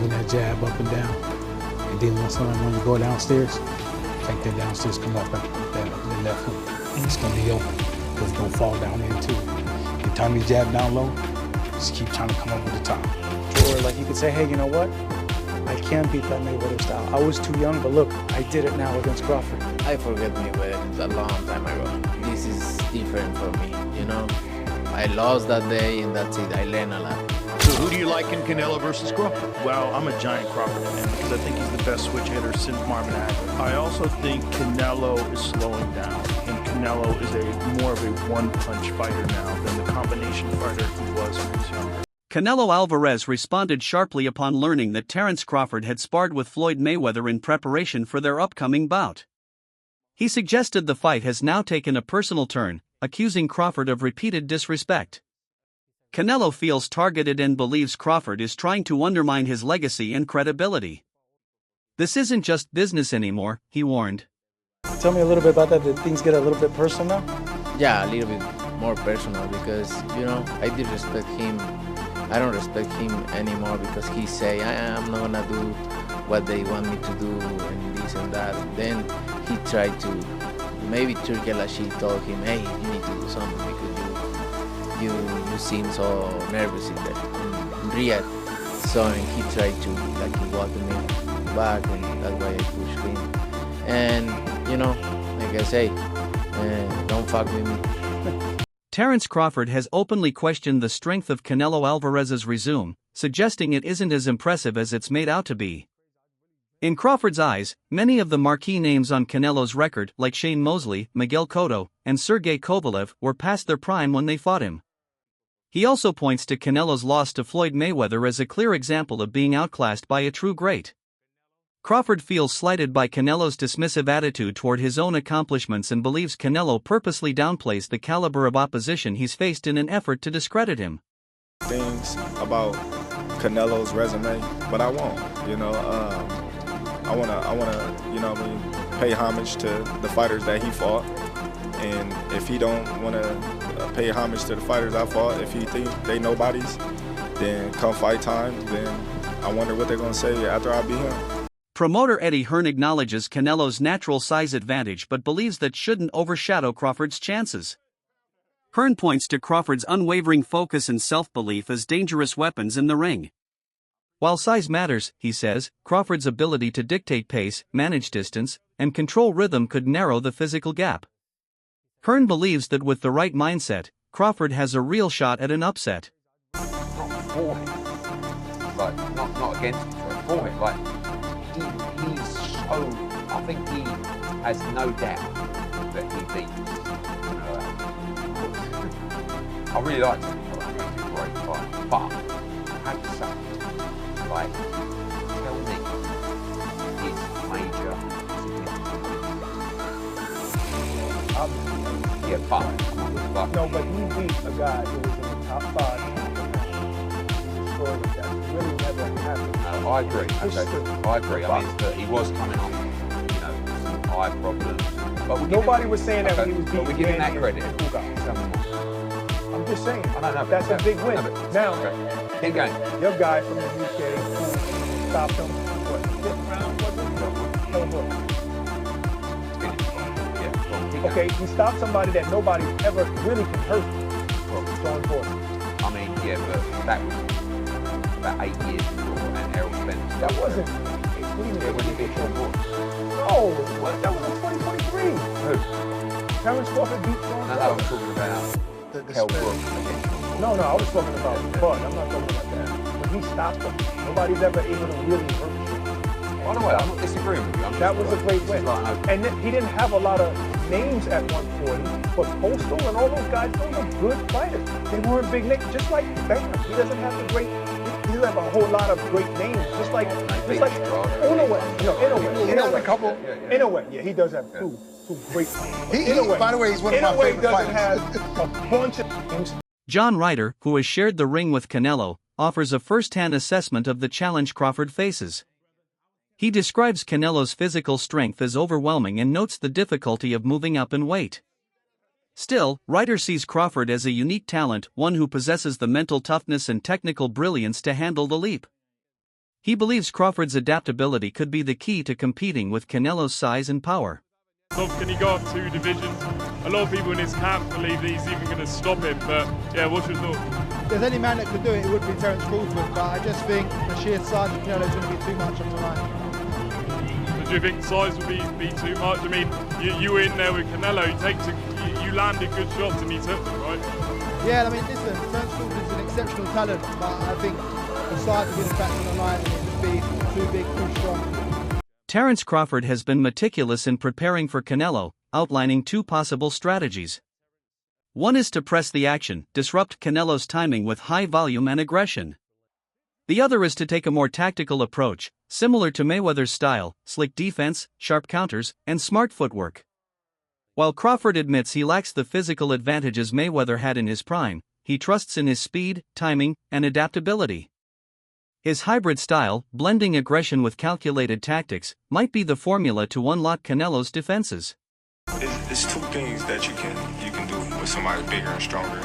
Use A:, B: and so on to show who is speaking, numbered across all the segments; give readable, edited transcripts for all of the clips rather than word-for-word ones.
A: swinging that jab up and down. And then when you go downstairs, take that downstairs, come up that left hook. It's gonna be open, because it's gonna fall down in too. The time you jab down low, just keep trying to come over the top.
B: Or like you could say, hey, you know what? I can beat that Mayweather style. I was too young, but look, I did it now against Crawford.
C: I forget Mayweather a long time ago. This is different for me, you know? I lost that day and that's it. I learned a lot.
D: So who do you like in Canelo versus Crawford? Well, I'm a giant Crawford fan because I think he's the best switch hitter since Marvin Hagler. I also think Canelo is slowing down, and Canelo is more of a one-punch fighter now than the combination fighter he was when he was younger.
E: Canelo Alvarez responded sharply upon learning that Terence Crawford had sparred with Floyd Mayweather in preparation for their upcoming bout. He suggested the fight has now taken a personal turn, accusing Crawford of repeated disrespect. Canelo feels targeted and believes Crawford is trying to undermine his legacy and credibility. This isn't just business anymore, he warned.
B: Tell me a little bit about that. Did things get a little bit personal now?
C: Yeah, a little bit more personal because, you know, I did respect him. I don't respect him anymore because he say, I'm not gonna do what they want me to do and this and that. And then he tried to, maybe Turkey Lashi told him, hey, you need to do something because you seem so nervous in Riyadh. So and he tried to like walk me back, and that's why I pushed him. And you know, like I say, don't fuck with me.
E: Terence Crawford has openly questioned the strength of Canelo Alvarez's resume, suggesting it isn't as impressive as it's made out to be. In Crawford's eyes, many of the marquee names on Canelo's record, like Shane Mosley, Miguel Cotto, and Sergey Kovalev, were past their prime when they fought him. He also points to Canelo's loss to Floyd Mayweather as a clear example of being outclassed by a true great. Crawford feels slighted by Canelo's dismissive attitude toward his own accomplishments and believes Canelo purposely downplays the caliber of opposition he's faced in an effort to discredit him.
F: Things about Canelo's resume, but I won't, you know. I wanna, you know what I mean, pay homage to the fighters that he fought. And if he don't wanna pay homage to the fighters I fought, if he think they nobodies, then come fight time, then I wonder what they're gonna say after I beat him.
E: Promoter Eddie Hearn acknowledges Canelo's natural size advantage but believes that shouldn't overshadow Crawford's chances. Hearn points to Crawford's unwavering focus and self-belief as dangerous weapons in the ring. While size matters, he says, Crawford's ability to dictate pace, manage distance, and control rhythm could narrow the physical gap. Hearn believes that with the right mindset, Crawford has a real shot at an upset.
G: Not for him, like not against him, for him. Like he's so. I think he has no doubt that he beats. I really like him. I think he's a great fight, but I have to say, like, tell me his major significance. Yeah, but
H: no, but he beat a guy who was in the top 5. That really never happened.
G: No, I agree. Okay. I agree. I mean, he was coming on, you know, some eye problems. But
H: nobody was saying that when he was beating.
G: But we're giving that credit.
H: I'm just saying.
G: I know,
H: that's a big win. Now,
G: keep going.
H: Your guy from the UK who stopped him. What? 5th round? Okay, he stopped somebody that nobody ever really can hurt. Going forward.
G: I mean, yeah, but that was about 8 years before, and Errol Spence.
H: That wasn't.
G: When he beat Sean Porter.
H: No, that was in 2023.
G: Who?
H: Terence Crawford beat Sean Porter.
G: No, I'm talking about Kell Brook.
H: No, I was talking about Bud. I'm not talking about that. But he stopped him. Nobody's ever able to really hurt him.
G: By the way, I'm not disagreeing with you.
H: That was a great win. And then he didn't have a lot of names at 140, but Postal and all those guys, those are good fighters. They weren't big names, just like Bam. He doesn't have the great. He doesn't have a whole lot of great names, just like Inoue. Yeah, he does have two great names.
I: By the way, he's one of my favorite
H: doesn't
I: fighters.
H: have a bunch of names.
E: John Ryder, who has shared the ring with Canelo, offers a first-hand assessment of the challenge Crawford faces. He describes Canelo's physical strength as overwhelming and notes the difficulty of moving up in weight. Still, Ryder sees Crawford as a unique talent, one who possesses the mental toughness and technical brilliance to handle the leap. He believes Crawford's adaptability could be the key to competing with Canelo's size and power.
I: Can he go up 2 divisions? A lot of people in his camp believe that he's even going to stop him, but yeah, what's your thought?
J: If there's any man that could do it, it would be Terence Crawford, but I just think the sheer size of Canelo is going to be too much on the line.
I: But do you think size would be too much? I mean, you were in there with Canelo, you landed good shots and he took them, right?
J: Yeah, I mean, listen, Terence Crawford is an exceptional talent, but I think the size would be the factor on the line and it would just be too big, too strong.
E: Terence Crawford has been meticulous in preparing for Canelo, outlining 2 possible strategies. One is to press the action, disrupt Canelo's timing with high volume and aggression. The other is to take a more tactical approach, similar to Mayweather's style, slick defense, sharp counters, and smart footwork. While Crawford admits he lacks the physical advantages Mayweather had in his prime, he trusts in his speed, timing, and adaptability. His hybrid style, blending aggression with calculated tactics, might be the formula to unlock Canelo's defenses.
F: It's 2 things that you can do with somebody bigger and stronger.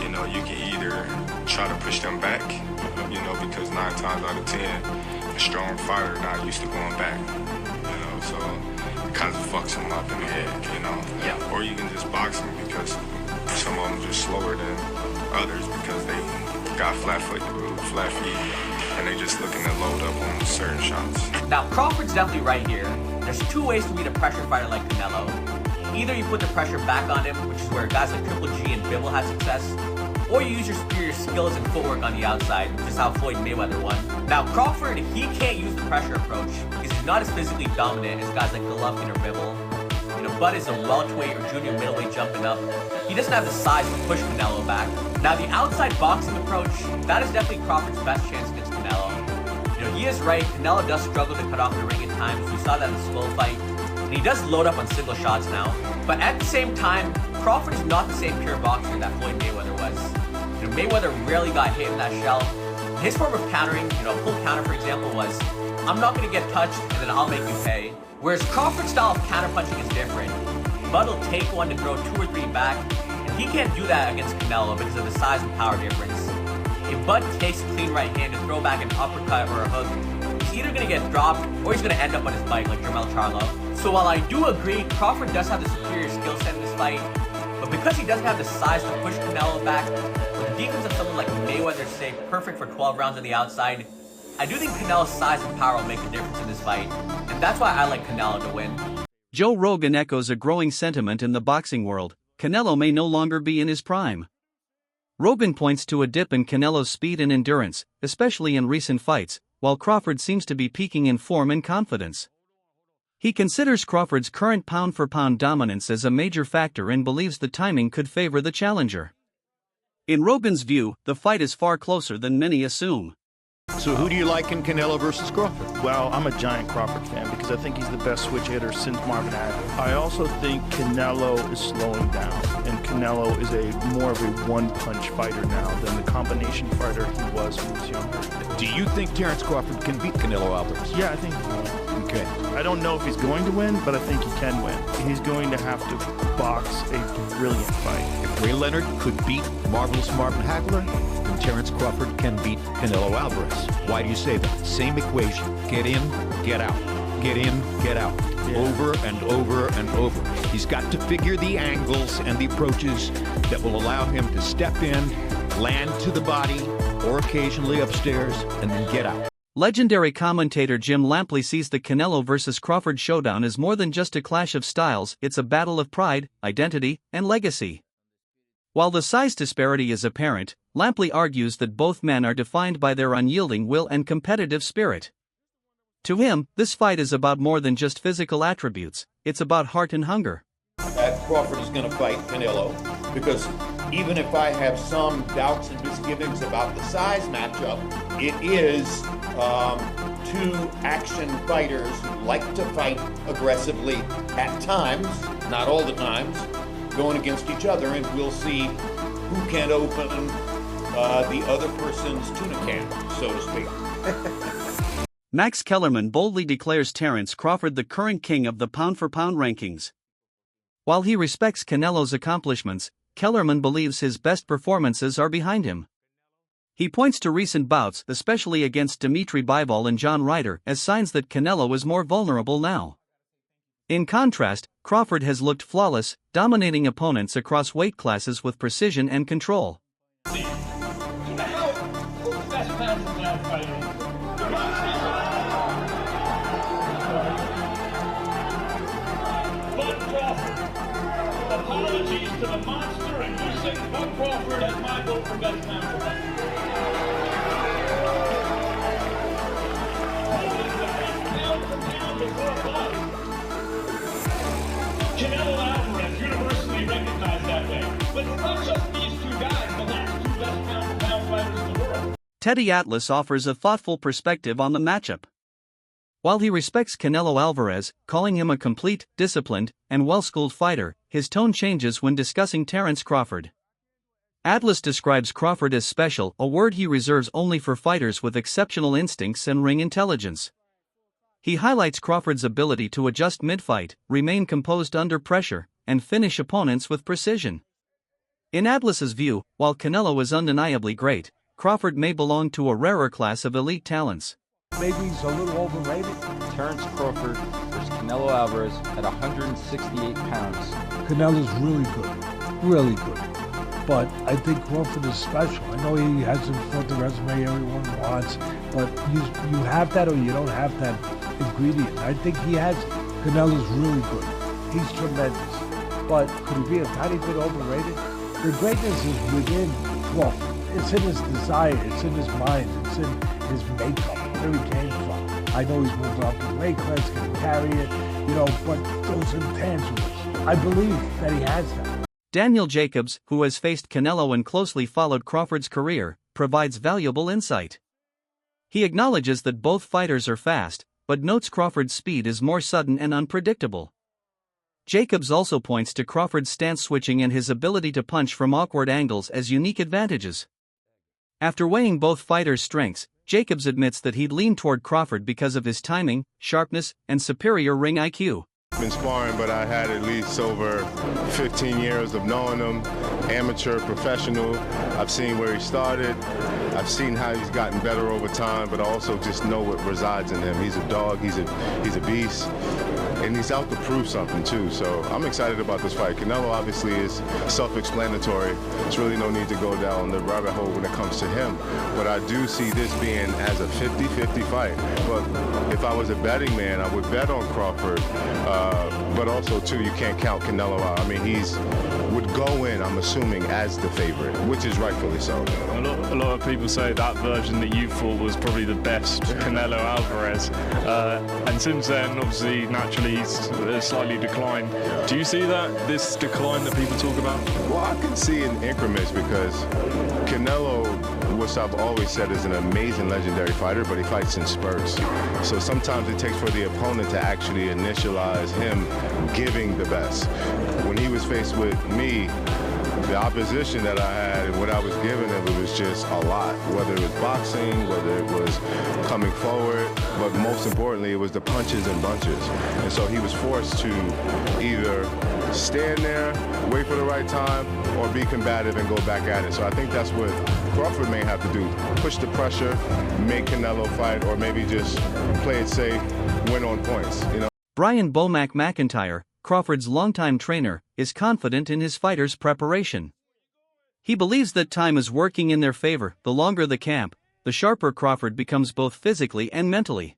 F: You know, you can either try to push them back, you know, because 9 times out of 10, a strong fighter not used to going back. You know, so it kind of fucks them up in the head, you know. Yeah. Or you can just box them because some of them are just slower than others because they got flat feet, and they just looking to load up on certain shots.
K: Now, Crawford's definitely right here. There's 2 ways to beat a pressure fighter like Canelo. Either you put the pressure back on him, which is where guys like Triple G and Bivol had success, or you use your superior skills and footwork on the outside, which is how Floyd Mayweather won. Now, Crawford, he can't use the pressure approach because he's not as physically dominant as guys like Golovkin or Bivol. You know, Bud is a welterweight or junior middleweight jumping up. He doesn't have the size to push Canelo back. Now, the outside boxing approach, that is definitely Crawford's best chance against Canelo. You know, he is right, Canelo does struggle to cut off the ring at times. We saw that in the slow fight. And he does load up on single shots now. But at the same time, Crawford is not the same pure boxer that Floyd Mayweather was. You know, Mayweather rarely got hit in that shell. His form of countering, you know, a full counter, for example, was, I'm not going to get touched and then I'll make you pay. Whereas Crawford's style of counterpunching is different. Bud will take one to throw 2 or 3 back, and he can't do that against Canelo because of the size and power difference. If Bud takes a clean right hand to throw back an uppercut or a hook, he's either going to get dropped or he's going to end up on his bike like Jermell Charlo. So while I do agree Crawford does have the superior skill set in this fight, but because he doesn't have the size to push Canelo back, with the defense of someone like Mayweather's sake, perfect for 12 rounds on the outside, I do think Canelo's size and power will make a difference in this fight, and that's why I like Canelo to win.
E: Joe Rogan echoes a growing sentiment in the boxing world: Canelo may no longer be in his prime. Rogan points to a dip in Canelo's speed and endurance, especially in recent fights, while Crawford seems to be peaking in form and confidence. He considers Crawford's current pound-for-pound dominance as a major factor and believes the timing could favor the challenger. In Rogan's view, the fight is far closer than many assume.
L: So who do you like in Canelo versus Crawford?
D: Well, I'm a giant Crawford fan because I think he's the best switch hitter since Marvin Hagler. I also think Canelo is slowing down, and Canelo is more of a one-punch fighter now than the combination fighter he was when he was younger.
L: Do you think Terence Crawford can beat Canelo Alvarez?
D: Yeah, I think he will.
L: Okay.
D: I don't know if he's going to win, but I think he can win. He's going to have to box a brilliant fight.
L: If Ray Leonard could beat marvelous Marvin Hagler, then Terence Crawford can beat Canelo Alvarez. Why do you say that? Same equation. Get in, get out. Get in, get out. Yeah. Over and over and over. He's got to figure the angles and the approaches that will allow him to step in, land to the body, or occasionally upstairs, and then get out.
E: Legendary commentator Jim Lampley sees the Canelo vs. Crawford showdown as more than just a clash of styles, it's a battle of pride, identity, and legacy. While the size disparity is apparent, Lampley argues that both men are defined by their unyielding will and competitive spirit. To him, this fight is about more than just physical attributes, it's about heart and hunger.
L: Crawford is going to fight Canelo because even if I have some doubts and misgivings about the size matchup, it is two action fighters who like to fight aggressively at times, not all the times, going against each other, and we'll see who can open the other person's tuna can, so to speak.
E: Max Kellerman boldly declares Terence Crawford the current king of the pound-for-pound rankings. While he respects Canelo's accomplishments, Kellerman believes his best performances are behind him. He points to recent bouts, especially against Dimitri Bivol and John Ryder, as signs that Canelo is more vulnerable now. In contrast, Crawford has looked flawless, dominating opponents across weight classes with precision and control.
M: Apologies to the monster, and you say Bud Crawford as my vote for best pound for pound. Pound for pound before Bud. Canelo Alvarez, universally recognized that way. But it's not just these two guys, the last two best pound for pound fighters in the world.
E: Teddy Atlas offers a thoughtful perspective on the matchup. While he respects Canelo Alvarez, calling him a complete, disciplined, and well-schooled fighter, his tone changes when discussing Terence Crawford. Atlas describes Crawford as special, a word he reserves only for fighters with exceptional instincts and ring intelligence. He highlights Crawford's ability to adjust mid-fight, remain composed under pressure, and finish opponents with precision. In Atlas's view, while Canelo is undeniably great, Crawford may belong to a rarer class of elite talents.
N: Maybe he's a little overrated. Terence Crawford versus Canelo Alvarez at 168 pounds.
O: Canelo's really good. But I think Crawford is special. I know he hasn't fought the resume everyone wants, but you have that or you don't have that ingredient. I think he has. Canelo's really good. He's tremendous. But could he be a tiny bit overrated? The greatness is within Crawford. It's in his desire, it's in his mind, it's in his makeup, where he came from. I know he's moved up in weight class, can carry it, but those intangibles, I believe that he has that.
E: Daniel Jacobs, who has faced Canelo and closely followed Crawford's career, provides valuable insight. He acknowledges that both fighters are fast, but notes Crawford's speed is more sudden and unpredictable. Jacobs also points to Crawford's stance switching and his ability to punch from awkward angles as unique advantages. After weighing both fighters' strengths, Jacobs admits that he'd lean toward Crawford because of his timing, sharpness, and superior ring IQ.
P: I've been sparring, but I had at least over 15 years of knowing him, amateur, professional. I've seen where he started. I've seen how he's gotten better over time, but I also just know what resides in him. He's a dog, he's a beast, and he's out to prove something too. So I'm excited about this fight. Canelo obviously is self-explanatory. There's really no need to go down the rabbit hole when it comes to him. But I do see this being as a 50-50 fight. But if I was a betting man, I would bet on Crawford. But also too, you can't count Canelo out. I mean, would go in, I'm assuming, as the favorite, which is rightfully so.
I: A lot of people say that version that you fought was probably the best, Canelo Alvarez. And since then, obviously, naturally, he's slightly declined. Do you see this decline that people talk about?
P: Well, I can see in increments because Canelo, which I've always said is an amazing legendary fighter, but he fights in spurts. So sometimes it takes for the opponent to actually initialize him giving the best. When he was faced with me, the opposition that I had and what I was giving him, it was just a lot. Whether it was boxing, whether it was coming forward, but most importantly, it was the punches and bunches. And so he was forced to either stand there, wait for the right time, or be combative and go back at it. So I think that's what Crawford may have to do. Push the pressure, make Canelo fight, or maybe just play it safe, win on points,
E: Brian Bomac McIntyre, Crawford's longtime trainer, is confident in his fighter's preparation. He believes that time is working in their favor. The longer the camp, the sharper Crawford becomes both physically and mentally.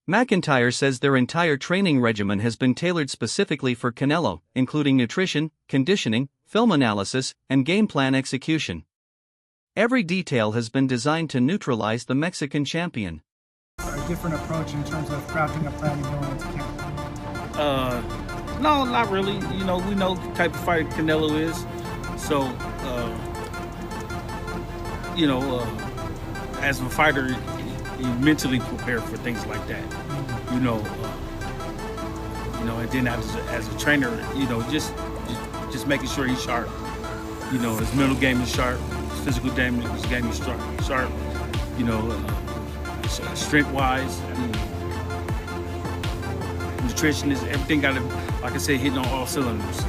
E: McIntyre says their entire training regimen has been tailored specifically for Canelo, including nutrition, conditioning, film analysis, and game plan execution. Every detail has been designed to neutralize the Mexican champion.
Q: A different approach in terms of crafting a plan and going into camp?
R: No, not really. We know the type of fighter Canelo is. So, as a fighter, you mentally prepare for things like that. And then as a trainer, just making sure he's sharp. His mental game is sharp, his physical game is sharp. Strength-wise, nutrition is everything. Got to, like I said, hitting on all cylinders.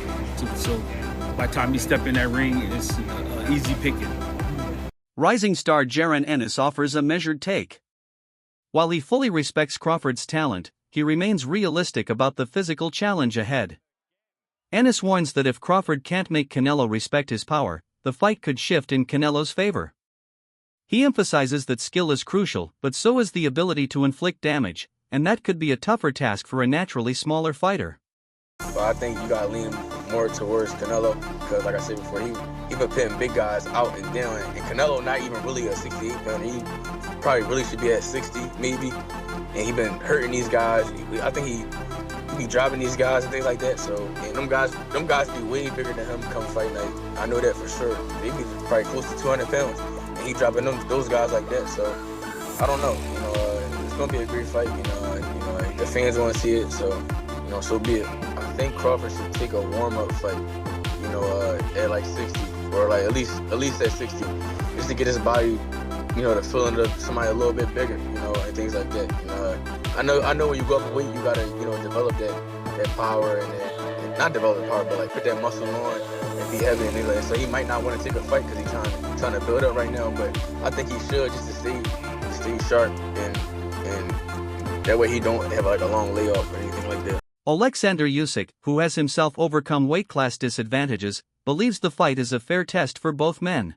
R: So by the time you step in that ring, it's easy picking.
E: Rising star Jaron Ennis offers a measured take. While he fully respects Crawford's talent, he remains realistic about the physical challenge ahead. Ennis warns that if Crawford can't make Canelo respect his power, the fight could shift in Canelo's favor. He emphasizes that skill is crucial, but so is the ability to inflict damage, and that could be a tougher task for a naturally smaller fighter.
S: But I think you gotta lean more towards Canelo, because like I said before, he been pitting big guys out and down, and Canelo not even really a 68 pounder. He probably really should be at 60 maybe, and he been hurting these guys. I think he be driving these guys and things like that. So and them guys be way bigger than him come fight night. I know that for sure. They be probably close to 200 pounds, and he dropping those guys like that. So I don't know. It's gonna be a great fight. The fans want to see it. So so be it. I think Crawford should take a warm-up fight, at like 60, or like at least at 60, just to get his body, to fill into somebody a little bit bigger, and things like that. I know when you go up in weight, you gotta, develop that power and not develop the power, but like put that muscle on and be heavy and things like that. So he might not want to take a fight because he's trying to build up right now, but I think he should, just to stay sharp and that way he don't have like a long layoff or anything like that.
E: Alexander Usyk, who has himself overcome weight class disadvantages, believes the fight is a fair test for both men.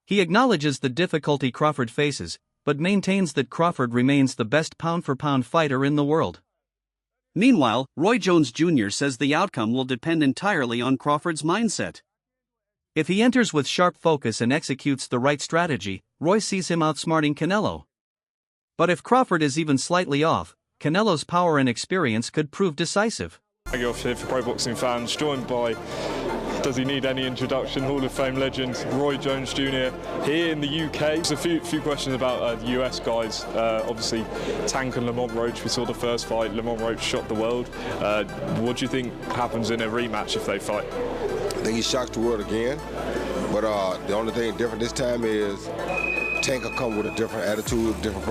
E: He acknowledges the difficulty Crawford faces, but maintains that Crawford remains the best pound-for-pound fighter in the world. Meanwhile, Roy Jones Jr. says the outcome will depend entirely on Crawford's mindset. If he enters with sharp focus and executes the right strategy, Roy sees him outsmarting Canelo. But if Crawford is even slightly off, Canelo's power and experience could prove decisive.
I: I go here for pro boxing fans, joined by, does he need any introduction, Hall of Fame legend Roy Jones Jr. here in the UK. There's a few questions about the US guys. Obviously, Tank and Lamont Roach, we saw the first fight, Lamont Roach shot the world. What do you think happens in a rematch if they fight?
T: I think he shocks the world again, but the only thing different this time is Tank will come with a different attitude, different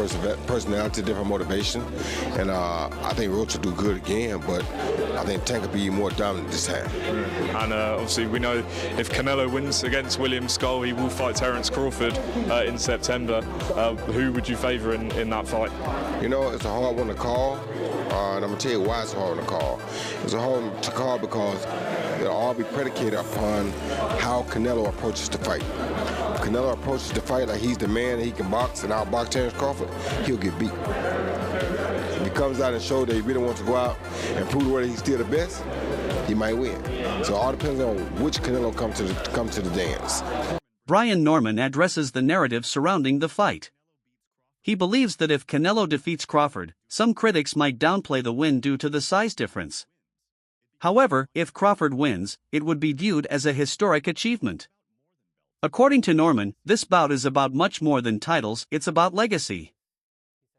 T: personality, different motivation, and I think Roach will do good again, but I think Tank will be more dominant this time.
I: And obviously we know if Canelo wins against William Skull, he will fight Terence Crawford in September. Who would you favour in that fight?
T: It's a hard one to call, and I'm going to tell you why it's a hard one to call. It's a hard one to call because it'll all be predicated upon how Canelo approaches the fight. If Canelo approaches the fight like he's the man and he can box and outbox Terence Crawford, he'll get beat. If he comes out and shows that he really wants to go out and prove whether he's still the best, he might win. So it all depends on which Canelo comes to the dance.
E: Brian Norman addresses the narrative surrounding the fight. He believes that if Canelo defeats Crawford, some critics might downplay the win due to the size difference. However, if Crawford wins, it would be viewed as a historic achievement. According to Norman, this bout is about much more than titles, it's about legacy.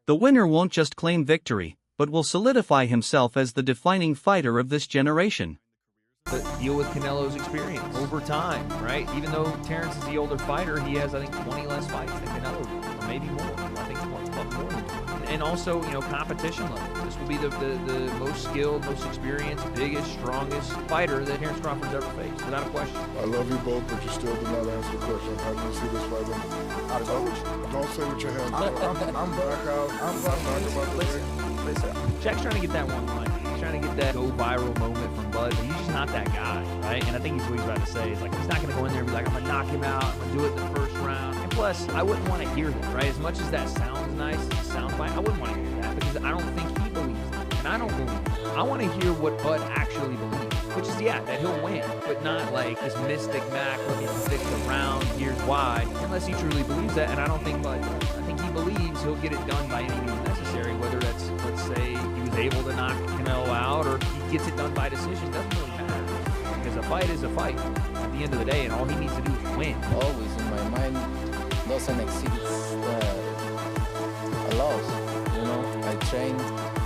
E: The winner won't just claim victory, but will solidify himself as the defining fighter of this generation.
U: To deal with Canelo's experience over time, right? Even though Terence is the older fighter, he has, I think, 20 less fights than Canelo, or maybe more. I think it's more than 20. And also, competition level. This will be the most skilled, most experienced, biggest, strongest fighter that Terence Crawford's ever faced, without a question.
V: I love you both, but you still did not answer the question. How do you see this fight? I told you. Don't say what your hands are. I'm back out. I'm back about the game.
U: Listen, Jack's trying to get that one line. He's trying to get that go viral moment from Bud, but he's just not that guy, right? And I think he's what he's about to say. Is like, he's not going to go in there and be like, I'm going to knock him out, I'm going to do it in the first round. And plus, I wouldn't want to hear that, right? As much as that sounds nice, as a sound bite, I wouldn't want to hear that because I don't think he believes that. And I don't believe it. I want to hear what Bud actually believes, which is, that he'll win, but not like this mystic Mac, let me predict the round, here's why, unless he truly believes that, and I don't think Bud does. I think he believes he'll get it done by any means necessary, whether that's, let's say, he was able to knock Canelo out, or he gets it done by decision, doesn't really matter, because a fight is a fight at the end of the day, and all he needs to do is win.
C: Always in my mind doesn't exceed a loss. I train,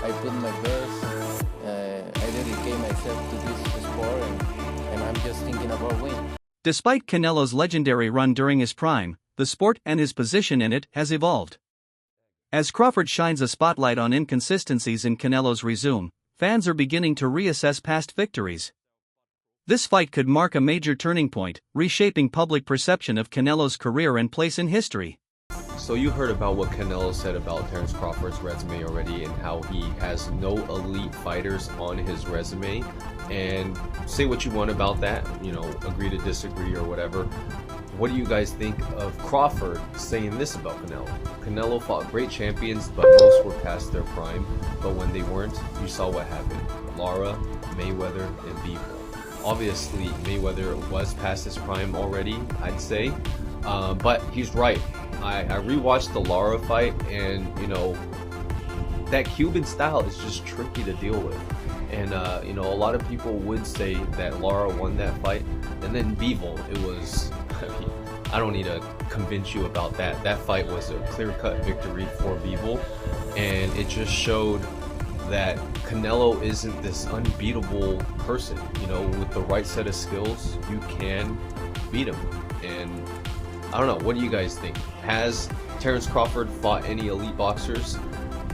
C: I put my best, I dedicate myself to this sport, and I'm just thinking about winning.
E: Despite Canelo's legendary run during his prime, the sport and his position in it has evolved. As Crawford shines a spotlight on inconsistencies in Canelo's resume, fans are beginning to reassess past victories. This fight could mark a major turning point, reshaping public perception of Canelo's career and place in history.
A: So you heard about what Canelo said about Terence Crawford's resume already and how he has no elite fighters on his resume. And say what you want about that, you know, agree to disagree or whatever. What do you guys think of Crawford saying this about Canelo? Canelo fought great champions, but most were past their prime. But when they weren't, you saw what happened. Lara, Mayweather, and Bivol. Obviously, Mayweather was past his prime already, I'd say. But he's right. I rewatched the Lara fight, and you know, that Cuban style is just tricky to deal with. And you know, a lot of people would say that Lara won that fight, and then Bivol, it was, I mean, I don't need to convince you about that. That fight was a clear-cut victory for Bivol, and it just showed that Canelo isn't this unbeatable person. You know, with the right set of skills, you can beat him. And I don't know, what do you guys think? Has Terence Crawford fought any elite boxers?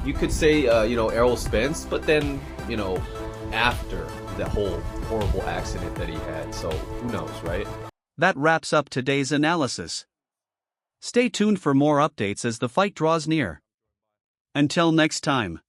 A: You could say, you know, Errol Spence, but then, you know, after the whole horrible accident that he had. So who knows, right?
E: That wraps up today's analysis. Stay tuned for more updates as the fight draws near. Until next time.